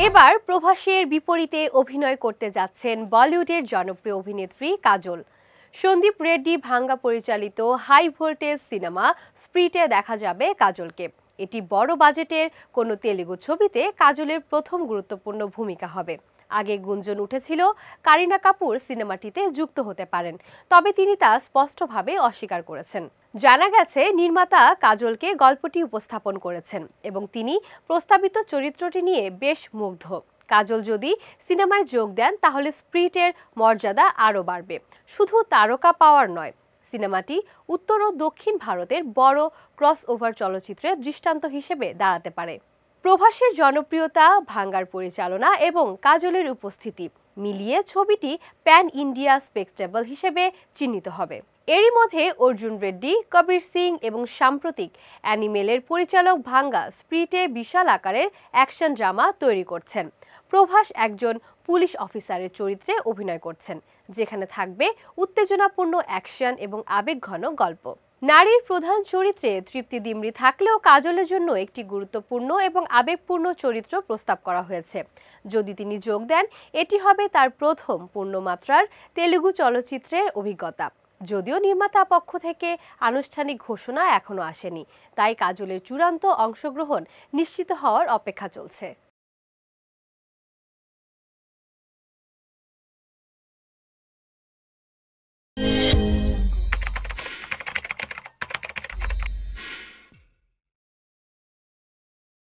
এবার প্রভাসের বিপরীতে অভিনয় করতে যাচ্ছেন বলিউডের জনপ্রিয় অভিনেত্রী কাজল। সন্দীপ রেড্ডি ভাঙ্গা পরিচালিত হাই ভোল্টেজ সিনেমা স্প্রিটে দেখা যাবে কাজলকে। এটি বড় বাজেটের কোনো তেলুগু ছবিতে কাজলের প্রথম গুরুত্বপূর্ণ ভূমিকা হবে। আগে গুঞ্জন উঠেছিল কারিনা কাপুর সিনেমাটিতে যুক্ত হতে পারেন, তবে তিনি তা স্পষ্টভাবে অস্বীকার করেছেন। জানা গেছে নির্মাতা কাজলকে গল্পটি উপস্থাপন করেছেন এবং তিনি প্রস্তাবিত চরিত্রটি নিয়ে বেশ মুগ্ধ। কাজল যদি সিনেমায় যোগ দেন তাহলে স্প্রিটের মর্যাদা আরও বাড়বে। শুধু তারকা পাওয়ার নয়, সিনেমাটি উত্তর ও দক্ষিণ ভারতের বড় ক্রসওভার চলচ্চিত্রের দৃষ্টান্ত হিসেবে দাঁড়াতে পারে। প্রভাসের জনপ্রিয়তা, ভাঙ্গার পরিচালনা এবং কাজলের উপস্থিতি মিলিয়ে ছবিটি প্যান ইন্ডিয়া স্পেকটেবল হিসেবে চিহ্নিত হবে। এরই মধ্যে অর্জুন রেড্ডি, কবির সিং এবং সাম্প্রতিক অ্যানিমেলের পরিচালক ভাঙ্গা স্প্রিটে বিশাল আকারের অ্যাকশন ড্রামা তৈরি করছেন। প্রভাস একজন পুলিশ অফিসারের চরিত্রে অভিনয় করছেন, যেখানে থাকবে উত্তেজনাপূর্ণ অ্যাকশন এবং আবেগঘন গল্প। নারীর প্রধান চরিত্রে তৃপ্তি ডিমরি থাকলেও কাজলের জন্য একটি গুরুত্বপূর্ণ এবং আবেগপূর্ণ চরিত্র প্রস্তাব করা হয়েছে। যদি তিনি যোগ দেন, এটি হবে তার প্রথম পূর্ণমাত্রার তেলুগু চলচ্চিত্রের অভিজ্ঞতা। যদিও নির্মাতা পক্ষ থেকে আনুষ্ঠানিক ঘোষণা এখনো আসেনি, তাই কাজলের চূড়ান্ত অংশগ্রহণ নিশ্চিত হওয়ার অপেক্ষা চলছে।